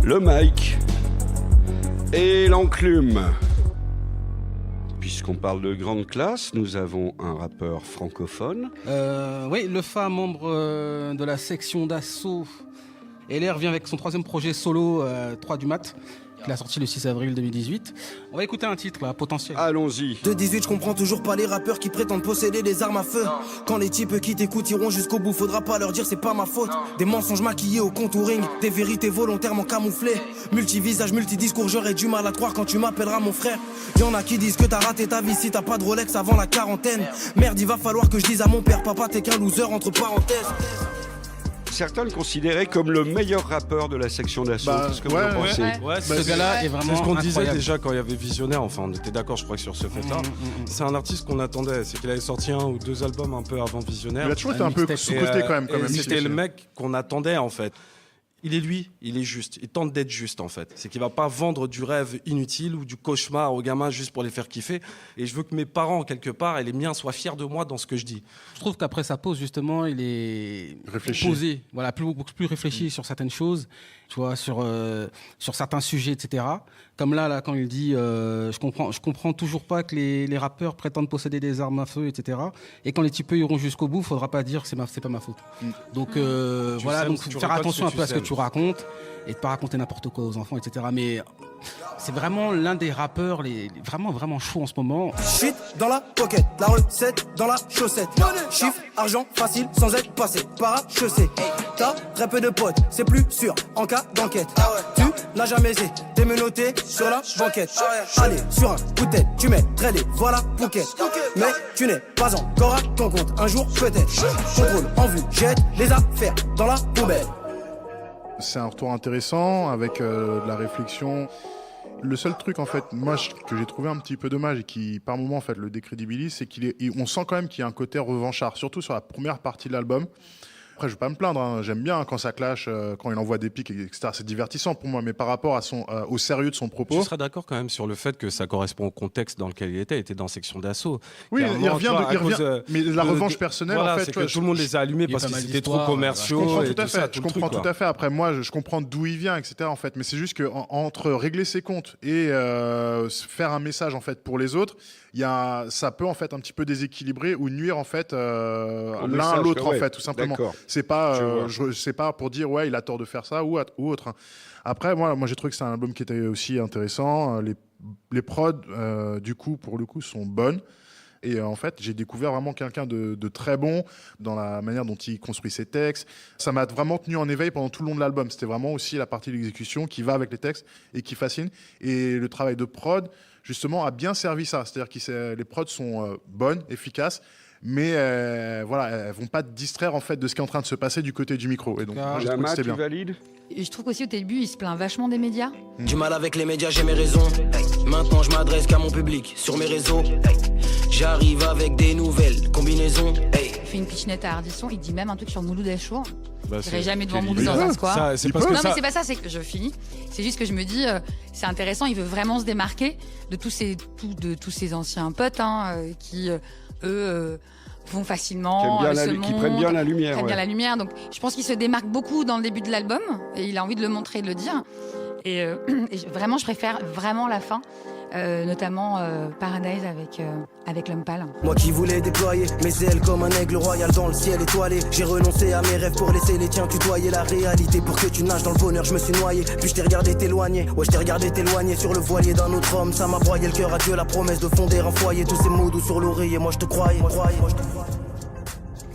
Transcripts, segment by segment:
Le Mike et l'enclume. Puisqu'on parle de grande classe, nous avons un rappeur francophone. Oui, Lefa, membre de la section d'assaut. LR vient avec son troisième projet solo, 3 du mat, qu'il a sorti le 6 avril 2018. On va écouter un titre, là, Potentiel. Allons-y. De 18, je comprends toujours pas les rappeurs qui prétendent posséder des armes à feu. Quand les types qui t'écoutent iront jusqu'au bout, faudra pas leur dire c'est pas ma faute. Des mensonges maquillés au contouring, des vérités volontairement camouflées. Multivisage, multidiscours, j'aurais du mal à te croire quand tu m'appelleras mon frère. Y'en a qui disent que t'as raté ta vie si t'as pas de Rolex avant la quarantaine. Merde, il va falloir que je dise à mon père, papa t'es qu'un loser entre parenthèses. Certains le considéraient comme le meilleur rappeur de la section d'assaut. Qu'est-ce que vous en pensez? Ce gars-là est vraiment C'est ce qu'on incroyable. disait déjà quand il y avait Visionnaire, enfin on était d'accord je crois que sur ce fait-là. C'est un artiste qu'on attendait, c'est qu'il avait sorti 1 ou 2 albums un peu avant Visionnaire. Il a toujours été un peu sous-coté quand même. C'était le mec qu'on attendait en fait. Il est lui, il est juste, il tente d'être juste en fait. C'est qu'il va pas vendre du rêve inutile ou du cauchemar aux gamins juste pour les faire kiffer. Et je veux que mes parents, quelque part, et les miens soient fiers de moi dans ce que je dis. Je trouve qu'après sa pause, justement, il est posé, voilà, beaucoup plus réfléchi sur certaines choses, tu vois, sur certains sujets, etc. Comme là, quand il dit, je comprends toujours pas que les rappeurs prétendent posséder des armes à feu, etc. Et quand les types iront jusqu'au bout, faudra pas dire c'est pas ma faute. Donc voilà, donc faire attention un peu à ce que tu racontes et de pas raconter n'importe quoi aux enfants, etc. Mais c'est vraiment l'un des rappeurs vraiment chauds en ce moment. Shit dans la pocket, la recette dans la chaussette. Chiffre, argent, facile, sans être passé par à chaussée. T'as très peu de potes, c'est plus sûr en cas d'enquête. Tu n'as jamais été menotté sur la banquette. Allez, sur un coup de tête, tu mettrais les voilà Phuket. Mais tu n'es pas encore à ton compte, un jour peut-être. Contrôle en vue, jette les affaires dans la poubelle. C'est un retour intéressant avec de la réflexion. Le seul truc en fait, moi que j'ai trouvé un petit peu dommage et qui par moment en fait le décrédibilise, c'est on sent quand même qu'il y a un côté revanchard, surtout sur la première partie de l'album. Après, je vais pas me plaindre, hein. J'aime bien quand ça clash, quand il envoie des pics, etc. C'est divertissant pour moi, mais par rapport à au sérieux de son propos. Tu seras d'accord quand même sur le fait que ça correspond au contexte dans lequel il était dans section d'assaut. Oui, il revient, mais la revanche personnelle, voilà, en fait, c'est que tout le monde les a allumés parce qu'ils étaient trop commerciaux. Je comprends tout à fait. Après, moi, je comprends d'où il vient, etc. En fait, mais c'est juste que entre régler ses comptes et faire un message en fait pour les autres, ça peut en fait un petit peu déséquilibrer ou nuire en fait l'un à l'autre en fait, tout simplement. C'est pas pour dire ouais il a tort de faire ça ou autre. Après moi j'ai trouvé que c'est un album qui était aussi intéressant. Les prods du coup pour le coup sont bonnes. Et en fait, j'ai découvert vraiment quelqu'un de très bon dans la manière dont il construit ses textes. Ça m'a vraiment tenu en éveil pendant tout le long de l'album. C'était vraiment aussi la partie de l'exécution qui va avec les textes et qui fascine. Et le travail de prod, justement, a bien servi ça. C'est-à-dire que les prods sont bonnes, efficaces, mais voilà, elles vont pas te distraire en fait de ce qui est en train de se passer du côté du micro. Et donc, moi, j'ai trouvé que c'était bien. Valide. Et je trouve qu'aussi au début, il se plaint vachement des médias. Du mal avec les médias, j'ai mes raisons. Maintenant, je m'adresse qu'à mon public sur mes réseaux. J'arrive avec des nouvelles combinaisons. Il fait une pitchnette à Ardisson, il dit même un truc sur Mouloud Achour. Bah, je n'irai jamais devant Mouloud dans un square. Non, mais c'est pas ça, c'est que je finis. C'est juste que je me dis, c'est intéressant, il veut vraiment se démarquer de tous ses anciens potes qui, eux, vont facilement qui prennent bien la lumière. Donc je pense qu'il se démarque beaucoup dans le début de l'album et il a envie de le montrer et de le dire. Et vraiment, je préfère vraiment la fin. Notamment Paradise avec l'homme pâle. Moi qui voulais déployer mes ailes comme un aigle royal dans le ciel étoilé. J'ai renoncé à mes rêves pour laisser les tiens tutoyer la réalité. Pour que tu nages dans le bonheur, je me suis noyé. Puis je t'ai regardé t'éloigner. Ouais, je t'ai regardé t'éloigner sur le voilier d'un autre homme. Ça m'a broyé le cœur, adieu la promesse de fonder un foyer. Tous ces mots doux sur l'oreiller, moi je te croyais.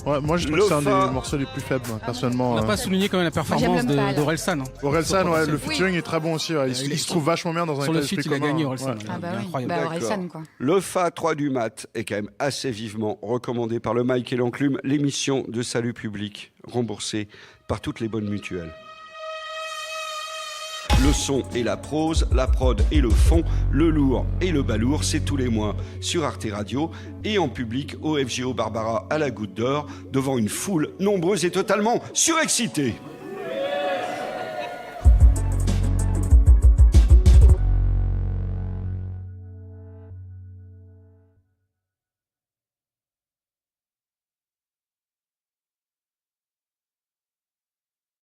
Ouais, moi je trouve que c'est un des morceaux les plus faibles, personnellement. On n'a pas souligné quand même la performance d'Orelsan. Orelsan, ouais, le featuring est très bon aussi. Ouais. Il se trouve vachement bien dans un état d'esprit commun. Sur le feat, il a gagné Orelsan. Ah bah oui, Orelsan quoi. Le FA 3 du mat est quand même assez vivement recommandé par le Mike et l'enclume, l'émission de salut public remboursée par toutes les bonnes mutuelles. Le son et la prose, la prod et le fond, le lourd et le balourd, c'est tous les mois sur Arte Radio et en public au FGO Barbara à la Goutte d'Or devant une foule nombreuse et totalement surexcitée.